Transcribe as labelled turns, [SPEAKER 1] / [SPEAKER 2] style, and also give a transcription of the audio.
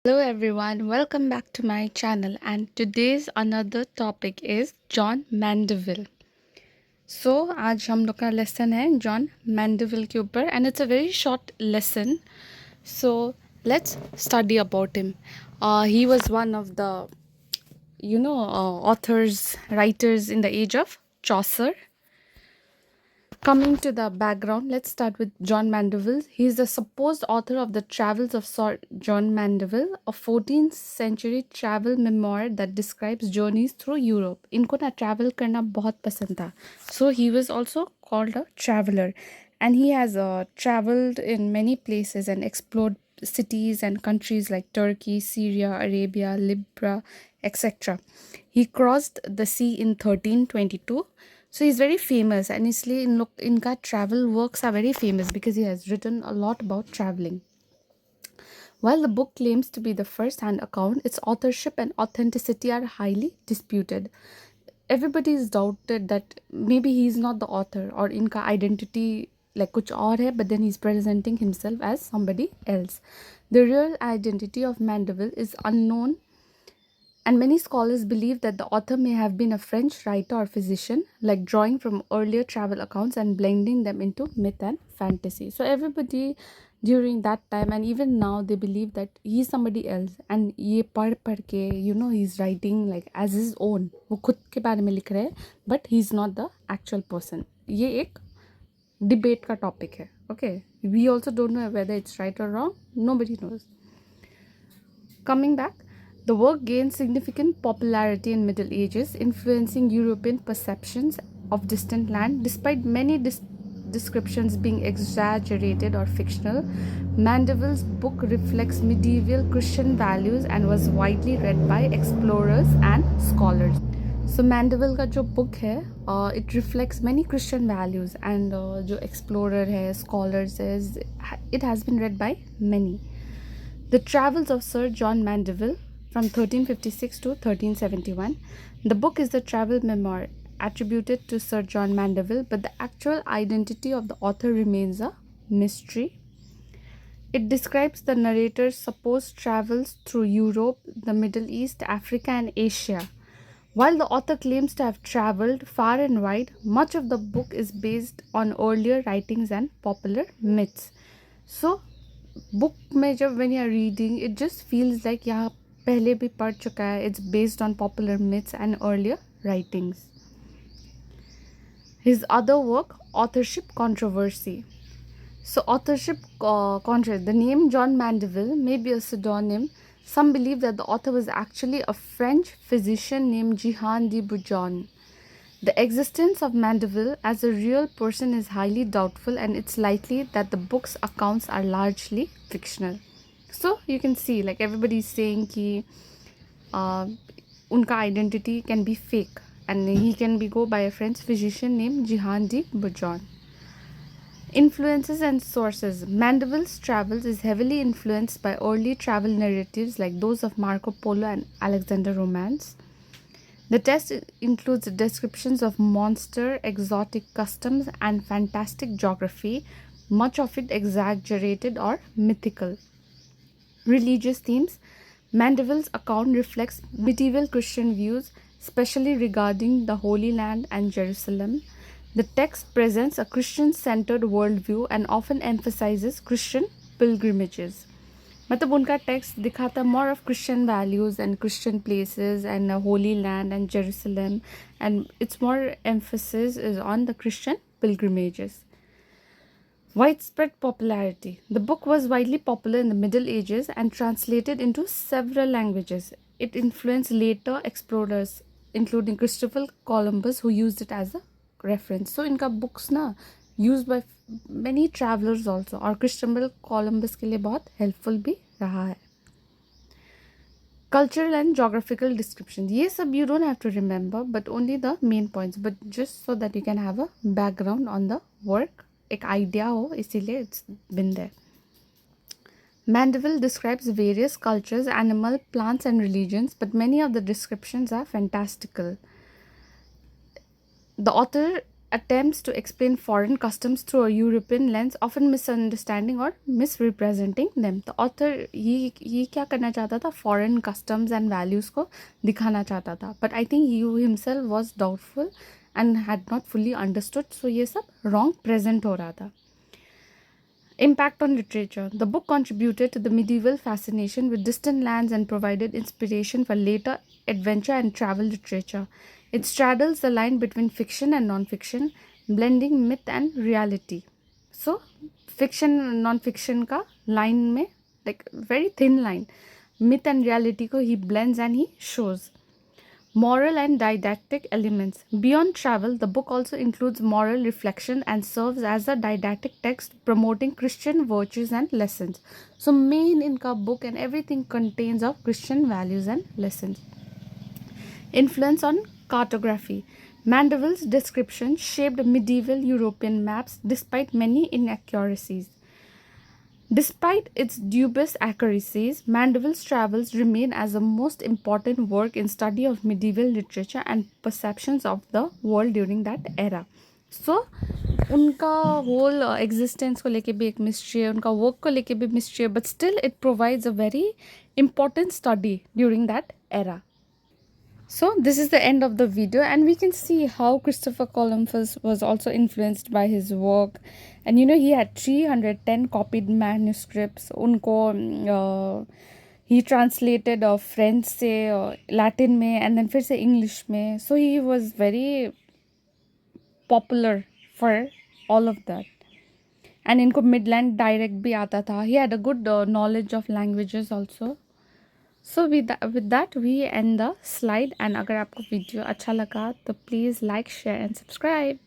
[SPEAKER 1] Hello everyone, welcome back to my channel and today's another topic is John Mandeville. So आज हम लोग का lesson है John Mandeville के ऊपर and it's a very short lesson. So let's study about him. He was one of the authors, writers in the age of Chaucer. Coming to the background, let's start with John Mandeville. He is the supposed author of the Travels of Sir John Mandeville, a 14th century travel memoir that describes journeys through Europe. इनको ना travel करना बहुत पसंद था. So he was also called a traveler, and he has traveled in many places and explored cities and countries like Turkey, Syria, Arabia, Libya, etc. He crossed the sea in 1322. So he's very famous, and इसलिए इनका travel works are very famous because he has written a lot about traveling. While the book claims to be the first-hand account, its authorship and authenticity are highly disputed. Everybody is doubted that maybe he's not the author or इनका identity like कुछ और है, but then he's presenting himself as somebody else. The real identity of Mandeville is unknown, and many scholars believe that the author may have been a French writer or physician, like drawing from earlier travel accounts and blending them into myth and fantasy. So everybody during that time and even now they believe that he's somebody else, and ये पढ़ के he's writing like as his own. वो खुद के बारे में लिख रहे हैं, but he's not the actual person. ये एक debate का topic है. Okay, we also don't know whether it's right or wrong. Nobody knows. Coming back, the work gained significant popularity in Middle Ages, influencing European perceptions of distant land. Despite many descriptions being exaggerated or fictional, Mandeville's book reflects medieval Christian values and was widely read by explorers and scholars. So Mandeville का जो book है, it reflects many Christian values, and जो explorer है, scholars है, it has been read by many. The Travels of Sir John Mandeville from 1356 to 1371. The book is the travel memoir attributed to Sir John Mandeville, but the actual identity of the author remains a mystery. It describes the narrator's supposed travels through Europe, the Middle East, Africa, and Asia. While the author claims to have traveled far and wide, much of the book is based on earlier writings and popular myths. So, book में जब when you are reading, it just feels like यहाँ पहले भी पढ़ चुका है. It's based on popular myths and earlier writings. His other work, authorship controversy. So authorship controversy. The name John Mandeville may be a pseudonym. Some believe that the author was actually a French physician named Jehan de Bourgogne. The existence of Mandeville as a real person is highly doubtful, and it's likely that the book's accounts are largely fictional. So you can see, like everybody is saying कि उनका identity can be fake, and he can be go by a French physician named Jehan de Bourgogne. Influences and sources. Mandeville's travels is heavily influenced by early travel narratives like those of Marco Polo and Alexander Romance. The text includes descriptions of monster, exotic customs, and fantastic geography, much of it exaggerated or mythical. Religious themes. Mandeville's account reflects medieval Christian views, especially regarding the Holy Land and Jerusalem. The text presents a Christian-centered worldview and often emphasizes Christian pilgrimages. मतलब उनका text दिखाता more of Christian values and Christian places and Holy Land and Jerusalem, and its more emphasis is on the Christian pilgrimages. Widespread popularity. The book was widely popular in the Middle Ages and translated into several languages. It influenced later explorers, including Christopher Columbus, who used it as a reference. So इनका books ना used by many travelers also, और Christopher Columbus के लिए बहुत helpful भी रहा है. Cultural and geographical description. ये सब you don't have to remember, but only the main points, but just so that you can have a background on the work, एक idea हो, इसीलिए it's been there. Mandeville describes various cultures, animal, plants, and religions, but many of the descriptions are fantastical. The author attempts to explain foreign customs through a European lens, often misunderstanding or misrepresenting them. The author ये क्या करना चाहता था, foreign customs and values को दिखाना चाहता था, but I think he himself was doubtful and had not fully understood, so ये सब wrong present हो रहा था. Impact on literature. The book contributed to the medieval fascination with distant lands and provided inspiration for later adventure and travel literature. It straddles the line between fiction and non-fiction, blending myth and reality. So, fiction and non-fiction ka line mein, like very thin line, myth and reality ko he blends and he shows. Moral and didactic elements. Beyond travel, the book also includes moral reflection and serves as a didactic text promoting Christian virtues and lessons. So, main inka book and everything contains of Christian values and lessons. Influence on cartography. Mandeville's description shaped medieval European maps despite many inaccuracies. Despite its dubious accuracies, Mandeville's travels remain as the most important work in study of medieval literature and perceptions of the world during that era. So, उनका whole existence को लेके भी एक mystery है, उनका work को लेके भी mystery है, but still it provides a very important study during that era. So this is the end of the video, and we can see how Christopher Columbus was also influenced by his work. And you know, he had 310 copied manuscripts. Unko he translated French से Latin में, and then फिर से English में. So he was very popular for all of that. And इनको Midland direct भी आता था. He had a good knowledge of languages also. So with that we end the slide, and अगर आपको video अच्छा लगा तो please like share and subscribe.